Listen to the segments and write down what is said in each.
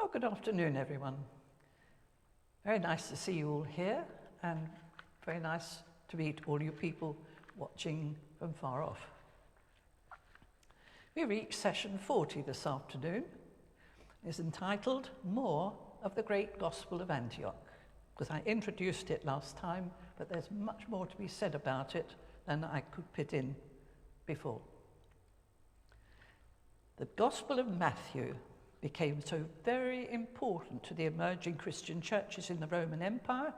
Well, good afternoon, everyone. Very nice to see you all here, and very nice to meet all you people watching from far off. We reached session 40 this afternoon. It's entitled More of the Great Gospel of Antioch, because I introduced it last time, but there's much more to be said about it than I could put in before. The Gospel of Matthew became so very important to the emerging Christian churches in the Roman Empire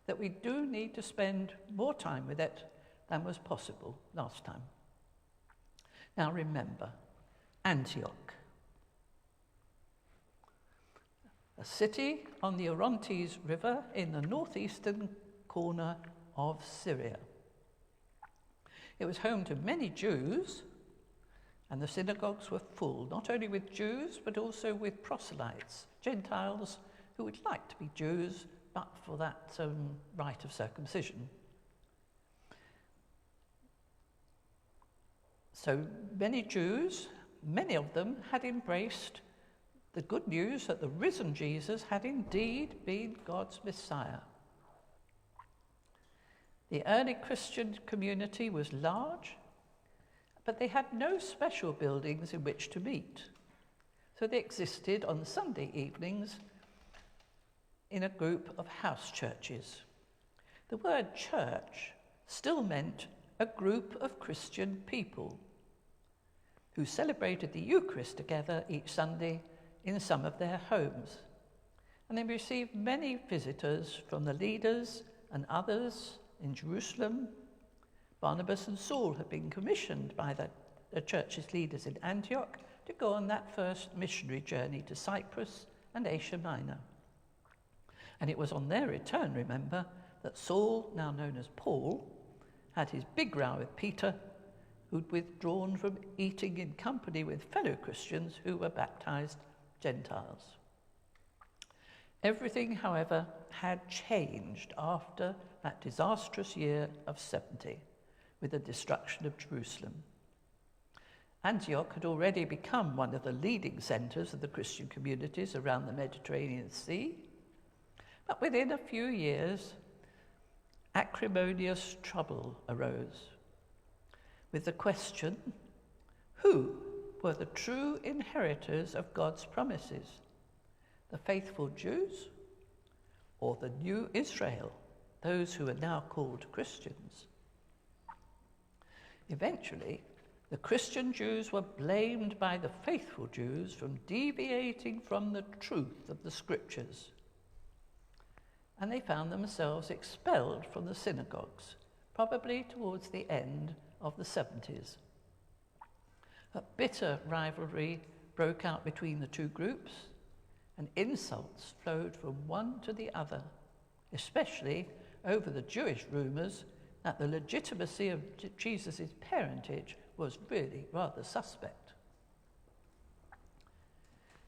that we do need to spend more time with it than was possible last time. Now remember, Antioch, a city on the Orontes River in the northeastern corner of Syria. It was home to many Jews, and the synagogues were full, not only with Jews, but also with proselytes, Gentiles who would like to be Jews, but for that rite of circumcision. So many Jews, many of them had embraced the good news that the risen Jesus had indeed been God's Messiah. The early Christian community was large, but they had no special buildings in which to meet. So they existed on Sunday evenings in a group of house churches. The word church still meant a group of Christian people who celebrated the Eucharist together each Sunday in some of their homes. And they received many visitors from the leaders and others in Jerusalem. Barnabas and Saul had been commissioned by the church's leaders in Antioch to go on that first missionary journey to Cyprus and Asia Minor. And it was on their return, remember, that Saul, now known as Paul, had his big row with Peter, who'd withdrawn from eating in company with fellow Christians who were baptized Gentiles. Everything, however, had changed after that disastrous year of 70. With the destruction of Jerusalem. Antioch had already become one of the leading centres of the Christian communities around the Mediterranean Sea, but within a few years, acrimonious trouble arose, with the question, who were the true inheritors of God's promises, the faithful Jews or the new Israel, those who are now called Christians? Eventually, the Christian Jews were blamed by the faithful Jews for deviating from the truth of the scriptures. And they found themselves expelled from the synagogues, probably towards the end of the 70s. A bitter rivalry broke out between the two groups, and insults flowed from one to the other, especially over the Jewish rumours that the legitimacy of Jesus' parentage was really rather suspect.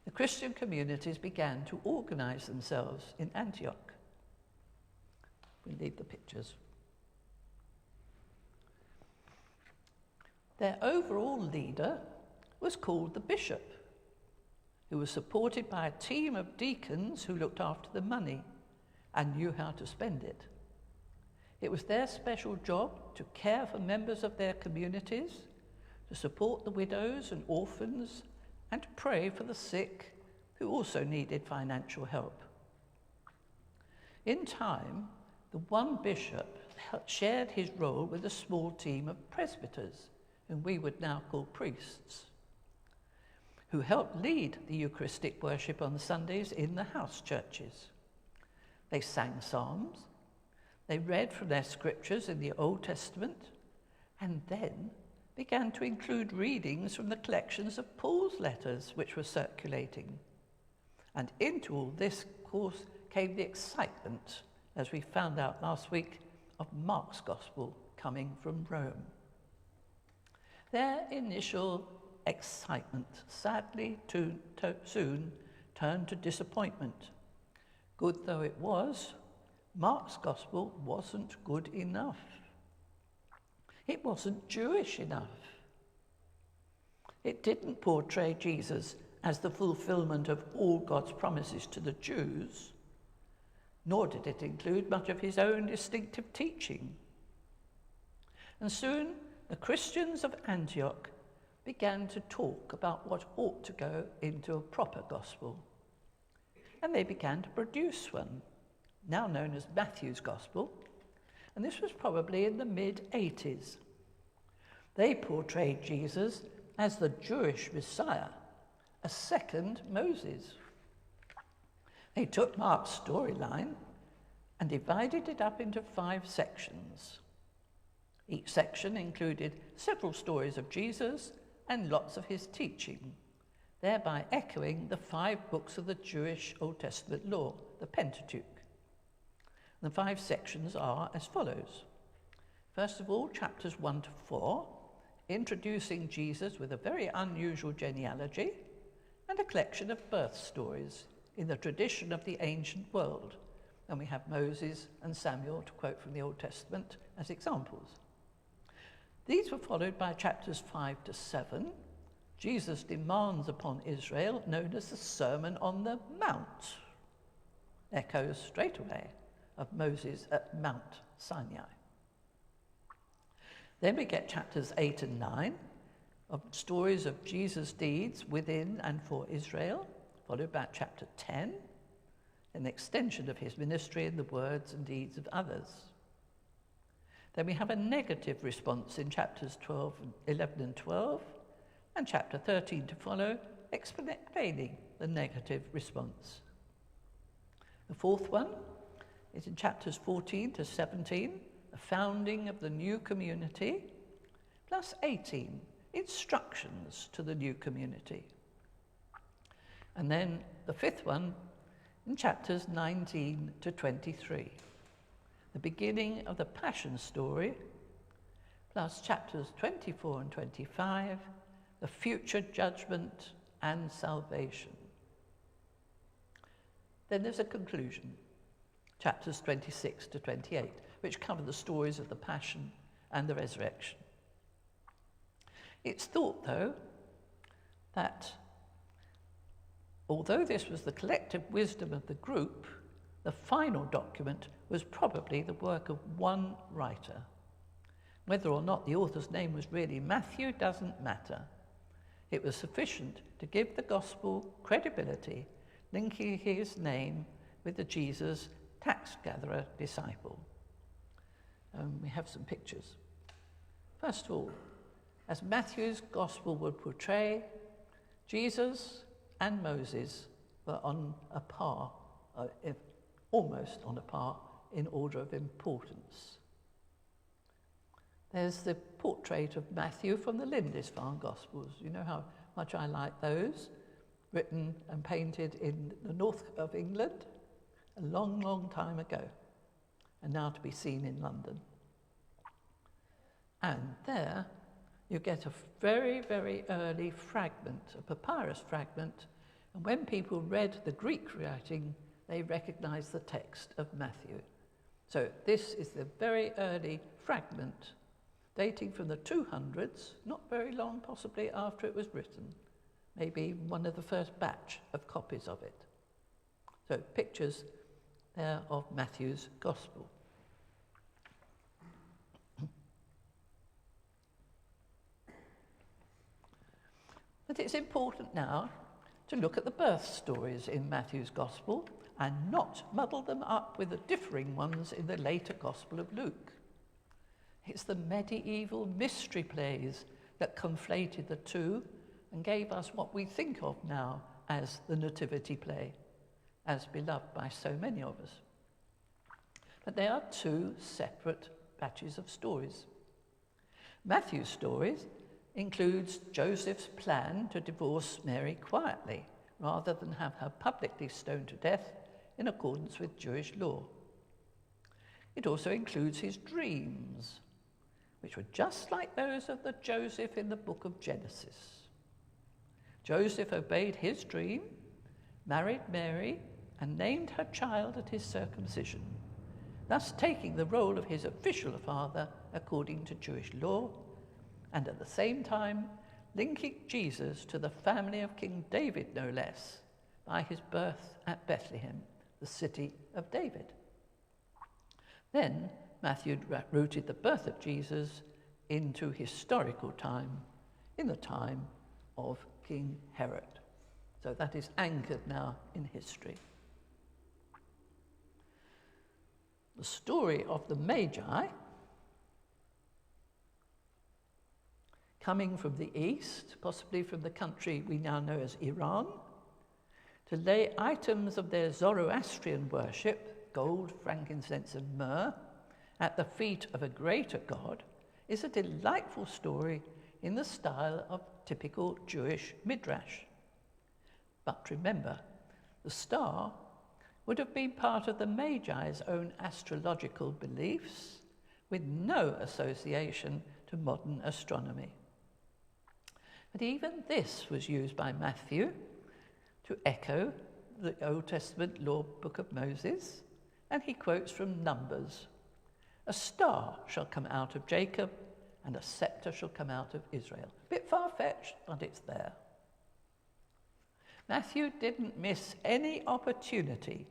The Christian communities began to organise themselves in Antioch. We leave the pictures. Their overall leader was called the bishop, who was supported by a team of deacons who looked after the money and knew how to spend it. It was their special job to care for members of their communities, to support the widows and orphans, and to pray for the sick who also needed financial help. In time, the one bishop shared his role with a small team of presbyters, whom we would now call priests, who helped lead the Eucharistic worship on Sundays in the house churches. They sang psalms, they read from their scriptures in the Old Testament, and then began to include readings from the collections of Paul's letters which were circulating. And into all this, of course, came the excitement, as we found out last week, of Mark's Gospel coming from Rome. Their initial excitement sadly soon turned to disappointment. Good though it was, Mark's Gospel wasn't good enough. It wasn't Jewish enough. It didn't portray Jesus as the fulfillment of all God's promises to the Jews, nor did it include much of his own distinctive teaching. And soon the Christians of Antioch began to talk about what ought to go into a proper gospel. And they began to produce one, now known as Matthew's Gospel, and this was probably in the mid-80s. They portrayed Jesus as the Jewish Messiah, a second Moses. They took Mark's storyline and divided it up into 5 sections. Each section included several stories of Jesus and lots of his teaching, thereby echoing the 5 books of the Jewish Old Testament law, the Pentateuch. The 5 sections are as follows. First of all, chapters 1 to 4, introducing Jesus with a very unusual genealogy and a collection of birth stories in the tradition of the ancient world. And we have Moses and Samuel, to quote from the Old Testament, as examples. These were followed by chapters 5 to 7, Jesus' demands upon Israel, known as the Sermon on the Mount, echoes straight away of Moses at Mount Sinai. Then we get chapters 8 and 9 of stories of Jesus' deeds within and for Israel, followed by chapter 10, an extension of his ministry in the words and deeds of others. Then we have a negative response in chapters 11 and 12, and chapter 13 to follow, explaining the negative response. The 4th one is in chapters 14 to 17, the founding of the new community, plus 18, instructions to the new community. And then the 5th one in chapters 19 to 23, the beginning of the Passion story, plus chapters 24 and 25, the future judgment and salvation. Then there's a conclusion, chapters 26 to 28, which cover the stories of the Passion and the Resurrection. It's thought, though, that although this was the collective wisdom of the group, the final document was probably the work of one writer. Whether or not the author's name was really Matthew doesn't matter. It was sufficient to give the gospel credibility, linking his name with the Jesus tax-gatherer disciple. We have some pictures. First of all, as Matthew's gospel would portray, Jesus and Moses were on a par, almost on a par, in order of importance. There's the portrait of Matthew from the Lindisfarne Gospels. You know how much I like those, written and painted in the north of England a long, long time ago, and now to be seen in London. And there you get a very, very early fragment, a papyrus fragment, and when people read the Greek writing, they recognized the text of Matthew. So this is the very early fragment, dating from the 200s, not very long possibly after it was written, maybe one of the first batch of copies of it. So pictures there of Matthew's Gospel. But it's important now to look at the birth stories in Matthew's Gospel and not muddle them up with the differing ones in the later Gospel of Luke. It's the medieval mystery plays that conflated the two and gave us what we think of now as the nativity play, as beloved by so many of us. But they are 2 separate batches of stories. Matthew's stories includes Joseph's plan to divorce Mary quietly, rather than have her publicly stoned to death in accordance with Jewish law. It also includes his dreams, which were just like those of the Joseph in the book of Genesis. Joseph obeyed his dream, married Mary, and named her child at his circumcision, thus taking the role of his official father according to Jewish law, and at the same time linking Jesus to the family of King David, no less, by his birth at Bethlehem, the city of David. Then Matthew rooted the birth of Jesus into historical time, in the time of King Herod. So that is anchored now in history. The story of the Magi, coming from the east, possibly from the country we now know as Iran, to lay items of their Zoroastrian worship, gold, frankincense and myrrh, at the feet of a greater God, is a delightful story in the style of typical Jewish midrash. But remember, the star would have been part of the Magi's own astrological beliefs, with no association to modern astronomy. But even this was used by Matthew to echo the Old Testament law book of Moses, and he quotes from Numbers, "A star shall come out of Jacob, and a scepter shall come out of Israel." A bit far-fetched, but it's there. Matthew didn't miss any opportunity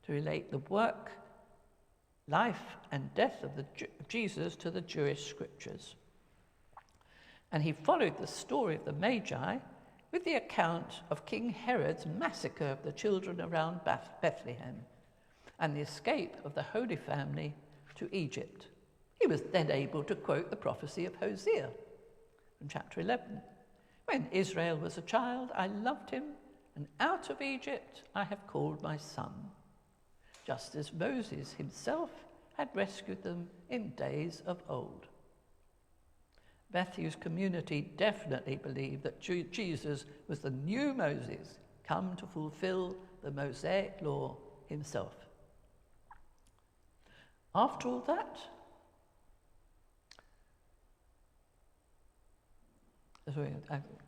to relate the work, life, and death of Jesus to the Jewish scriptures. And he followed the story of the Magi with the account of King Herod's massacre of the children around Bethlehem and the escape of the Holy Family to Egypt. He was then able to quote the prophecy of Hosea from chapter 11. "When Israel was a child, I loved him, and out of Egypt I have called my son," just as Moses himself had rescued them in days of old. Matthew's community definitely believed that Jesus was the new Moses, come to fulfill the Mosaic law himself. After all that, sorry,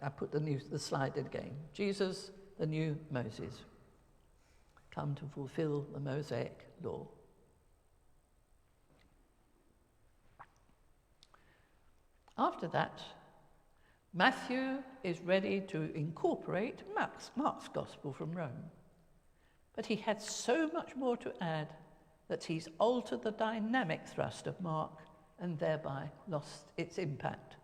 I put the slide in again. Jesus, the new Moses, come to fulfill the Mosaic law. After that, Matthew is ready to incorporate Mark's Gospel from Rome. But he had so much more to add that he's altered the dynamic thrust of Mark and thereby lost its impact.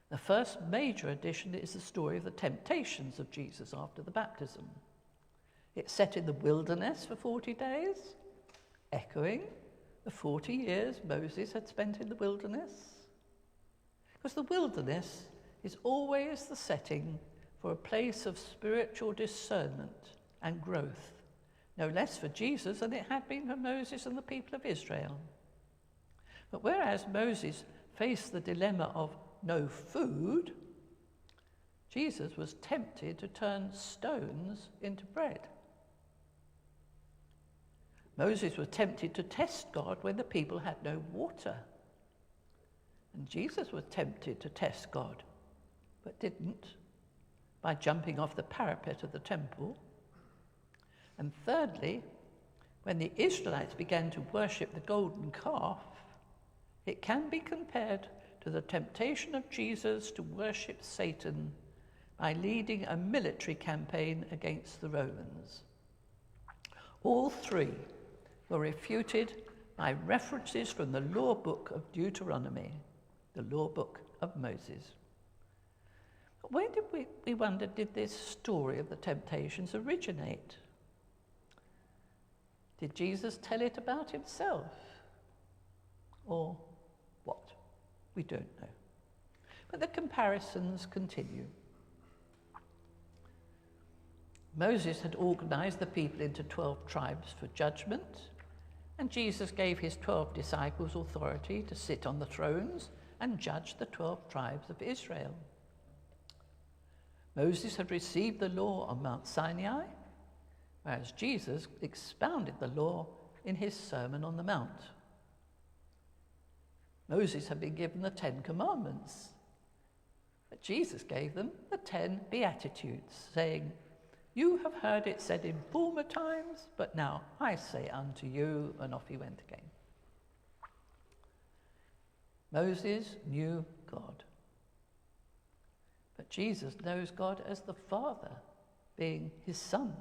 The first major addition is the story of the temptations of Jesus after the baptism. It's set in the wilderness for 40 days, echoing the 40 years Moses had spent in the wilderness. Because the wilderness is always the setting for a place of spiritual discernment and growth, no less for Jesus than it had been for Moses and the people of Israel. But whereas Moses faced the dilemma of no food, Jesus was tempted to turn stones into bread. Moses was tempted to test God when the people had no water. And Jesus was tempted to test God, but didn't, by jumping off the parapet of the temple. And thirdly, when the Israelites began to worship the golden calf, it can be compared to the temptation of Jesus to worship Satan by leading a military campaign against the Romans. All three were refuted by references from the law book of Deuteronomy, the law book of Moses. But where did we wonder, did this story of the temptations originate? Did Jesus tell it about himself? Or what? We don't know. But the comparisons continue. Moses had organized the people into 12 tribes for judgment, and Jesus gave his 12 disciples authority to sit on the thrones and judge the 12 tribes of Israel. Moses had received the law on Mount Sinai, whereas Jesus expounded the law in his Sermon on the Mount. Moses had been given the 10 Commandments, but Jesus gave them the 10 Beatitudes, saying, "You have heard it said in former times, but now I say unto you," and off he went again. Moses knew God. Jesus knows God as the Father, being his Son.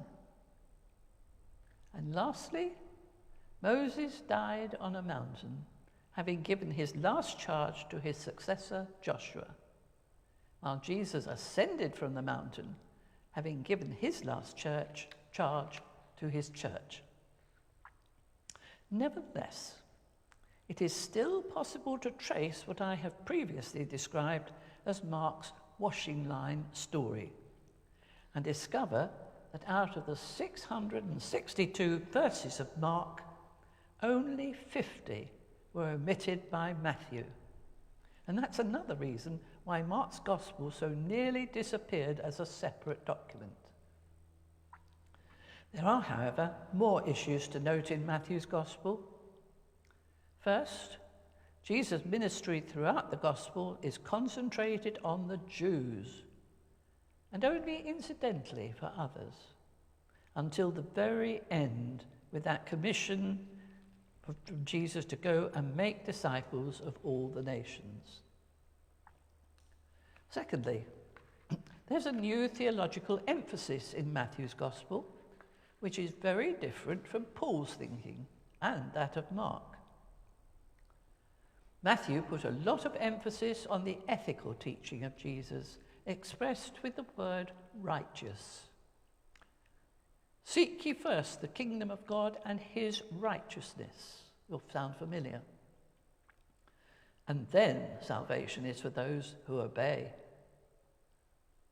And lastly, Moses died on a mountain, having given his last charge to his successor, Joshua, while Jesus ascended from the mountain, having given his last charge to his church. Nevertheless, it is still possible to trace what I have previously described as Mark's washing line story, and discover that out of the 662 verses of Mark, only 50 were omitted by Matthew. And that's another reason why Mark's Gospel so nearly disappeared as a separate document. There are, however, more issues to note in Matthew's Gospel. First, Jesus' ministry throughout the Gospel is concentrated on the Jews, and only incidentally for others, until the very end with that commission from Jesus to go and make disciples of all the nations. Secondly, there's a new theological emphasis in Matthew's Gospel, which is very different from Paul's thinking and that of Mark. Matthew put a lot of emphasis on the ethical teaching of Jesus, expressed with the word righteous. Seek ye first the kingdom of God and his righteousness. You'll sound familiar. And then salvation is for those who obey.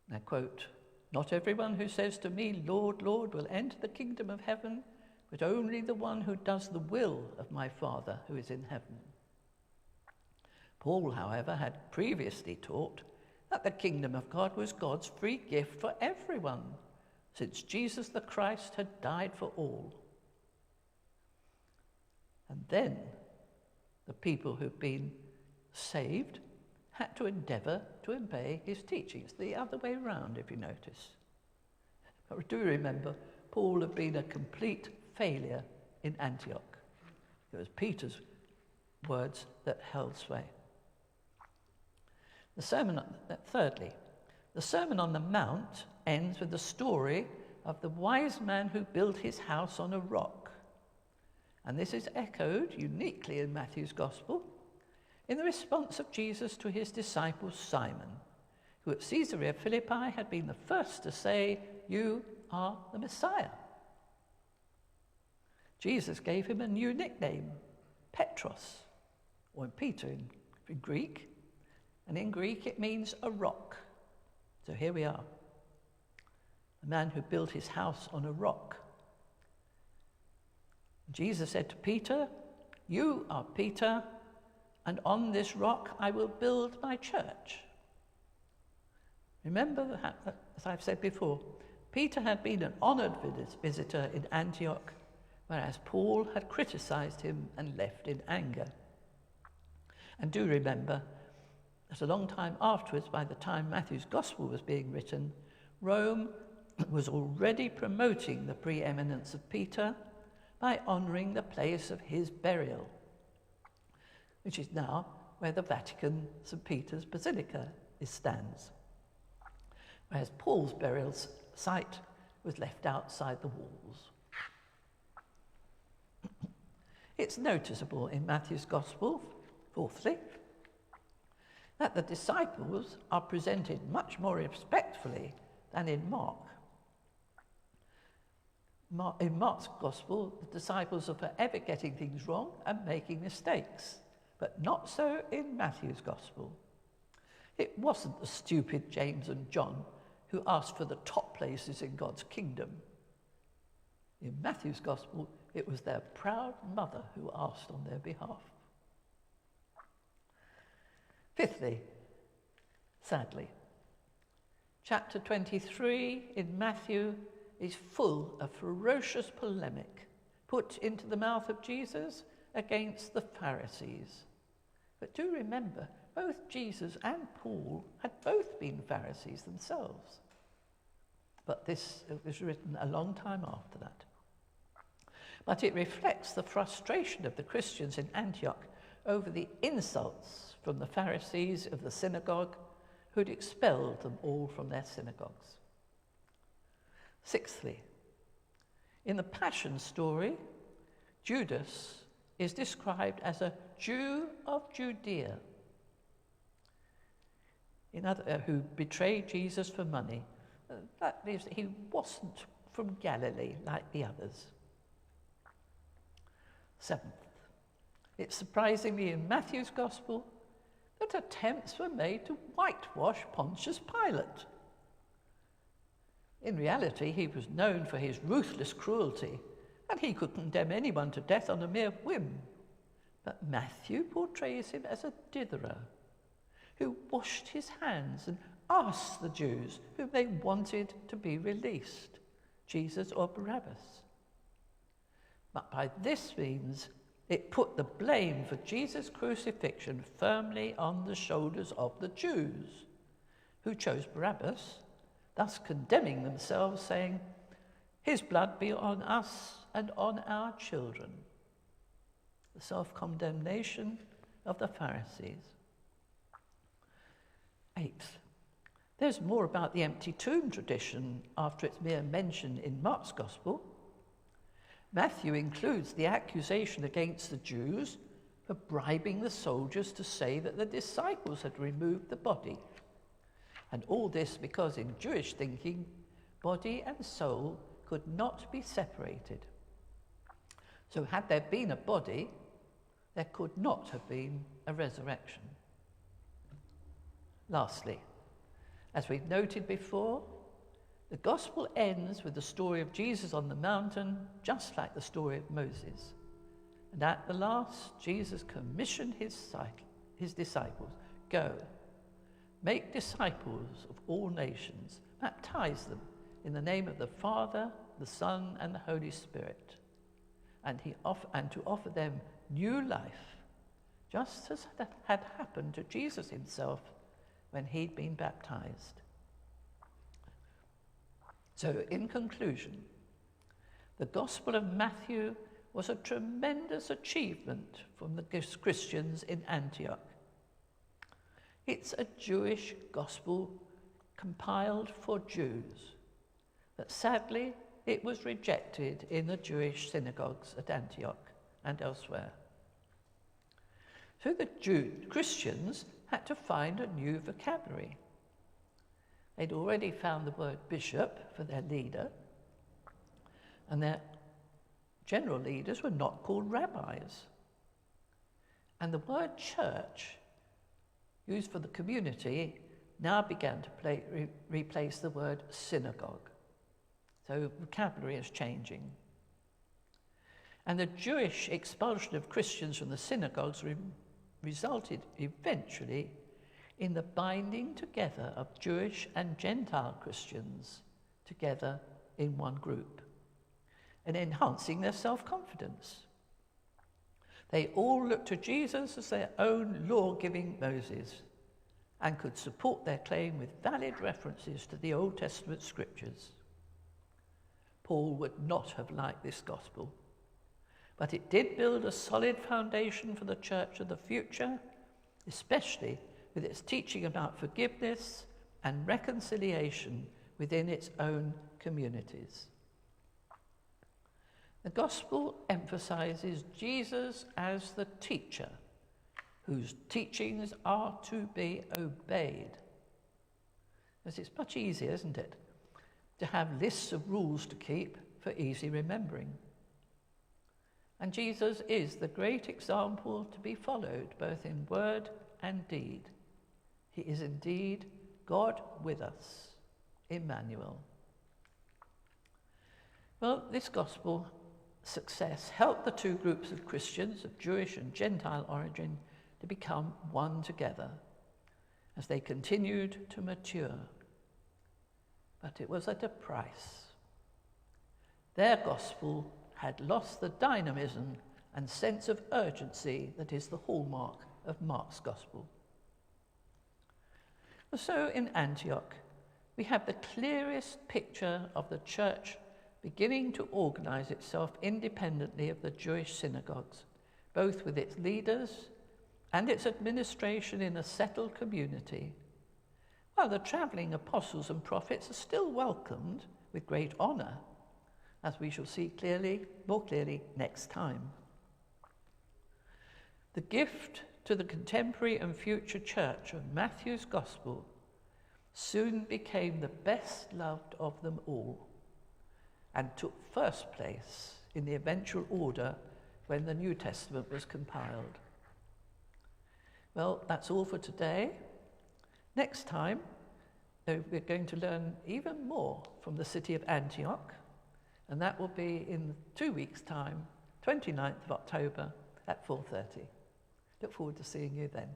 And I quote, "Not everyone who says to me, 'Lord, Lord,' will enter the kingdom of heaven, but only the one who does the will of my Father who is in heaven." Paul, however, had previously taught that the kingdom of God was God's free gift for everyone, since Jesus the Christ had died for all. And then the people who've been saved had to endeavour to obey his teachings. The other way around, if you notice. But do remember, Paul had been a complete failure in Antioch. It was Peter's words that held sway. Thirdly, the Sermon on the Mount ends with the story of the wise man who built his house on a rock. And this is echoed uniquely in Matthew's Gospel in the response of Jesus to his disciple Simon, who at Caesarea Philippi had been the first to say, "You are the Messiah." Jesus gave him a new nickname, Petros, or Peter in Greek. And in Greek it means a rock. So here we are. A man who built his house on a rock. Jesus said to Peter, "You are Peter, and on this rock I will build my church." Remember, as I've said before, Peter had been an honoured visitor in Antioch, whereas Paul had criticised him and left in anger. And do remember that a long time afterwards, by the time Matthew's Gospel was being written, Rome was already promoting the preeminence of Peter by honouring the place of his burial, which is now where the Vatican St. Peter's Basilica stands, whereas Paul's burial site was left outside the walls. It's noticeable in Matthew's Gospel, fourthly, that the disciples are presented much more respectfully than in Mark. In Mark's Gospel, the disciples are forever getting things wrong and making mistakes, but not so in Matthew's Gospel. It wasn't the stupid James and John who asked for the top places in God's kingdom. In Matthew's Gospel, it was their proud mother who asked on their behalf. Fifthly, sadly, chapter 23 in Matthew is full of ferocious polemic put into the mouth of Jesus against the Pharisees. But do remember, both Jesus and Paul had both been Pharisees themselves. But this was written a long time after that. But it reflects the frustration of the Christians in Antioch over the insults from the Pharisees of the synagogue who'd expelled them all from their synagogues. Sixthly, in the Passion story, Judas is described as a Jew of Judea, who betrayed Jesus for money. That means that he wasn't from Galilee like the others. Seventh, it's surprisingly in Matthew's Gospel that attempts were made to whitewash Pontius Pilate. In reality, he was known for his ruthless cruelty, and he could condemn anyone to death on a mere whim. But Matthew portrays him as a ditherer, who washed his hands and asked the Jews whom they wanted to be released, Jesus or Barabbas. But by this means, it put the blame for Jesus' crucifixion firmly on the shoulders of the Jews, who chose Barabbas, thus condemning themselves, saying, "His blood be on us and on our children." The self-condemnation of the Pharisees. Eighth, there's more about the empty tomb tradition after its mere mention in Mark's Gospel. Matthew includes the accusation against the Jews for bribing the soldiers to say that the disciples had removed the body. And all this because in Jewish thinking, body and soul could not be separated. So had there been a body, there could not have been a resurrection. Lastly, as we've noted before, the Gospel ends with the story of Jesus on the mountain, just like the story of Moses. And at the last, Jesus commissioned his disciples, "Go, make disciples of all nations, baptize them in the name of the Father, the Son, and the Holy Spirit, and to offer them new life, just as had happened to Jesus himself when he'd been baptized." So, in conclusion, the Gospel of Matthew was a tremendous achievement from the Christians in Antioch. It's a Jewish gospel compiled for Jews, but sadly it was rejected in the Jewish synagogues at Antioch and elsewhere. So the Christians had to find a new vocabulary. They'd already found the word bishop for their leader, and their general leaders were not called rabbis. And the word church, used for the community, now began to replace the word synagogue. So vocabulary is changing. And the Jewish expulsion of Christians from the synagogues resulted eventually in the binding together of Jewish and Gentile Christians together in one group, and enhancing their self-confidence. They all looked to Jesus as their own law-giving Moses and could support their claim with valid references to the Old Testament scriptures. Paul would not have liked this gospel, but it did build a solid foundation for the church of the future, especially with its teaching about forgiveness and reconciliation within its own communities. The gospel emphasizes Jesus as the teacher, whose teachings are to be obeyed. Because it's much easier, isn't it, to have lists of rules to keep for easy remembering. And Jesus is the great example to be followed, both in word and deed. He is indeed God with us, Emmanuel. Well, this gospel success helped the two groups of Christians of Jewish and Gentile origin to become one together as they continued to mature. But it was at a price. Their gospel had lost the dynamism and sense of urgency that is the hallmark of Mark's gospel. So in Antioch, we have the clearest picture of the church beginning to organize itself independently of the Jewish synagogues, both with its leaders and its administration in a settled community, while the travelling apostles and prophets are still welcomed with great honour, as we shall see more clearly next time. The gift to the contemporary and future church of Matthew's Gospel soon became the best loved of them all and took first place in the eventual order when the New Testament was compiled. Well, that's all for today. Next time, we're going to learn even more from the city of Antioch, and that will be in 2 weeks' time, 29th of October at 4:30. Look forward to seeing you then.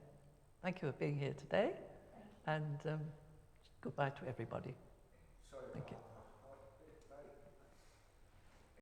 Thank you for being here today, and goodbye to everybody. Thank you.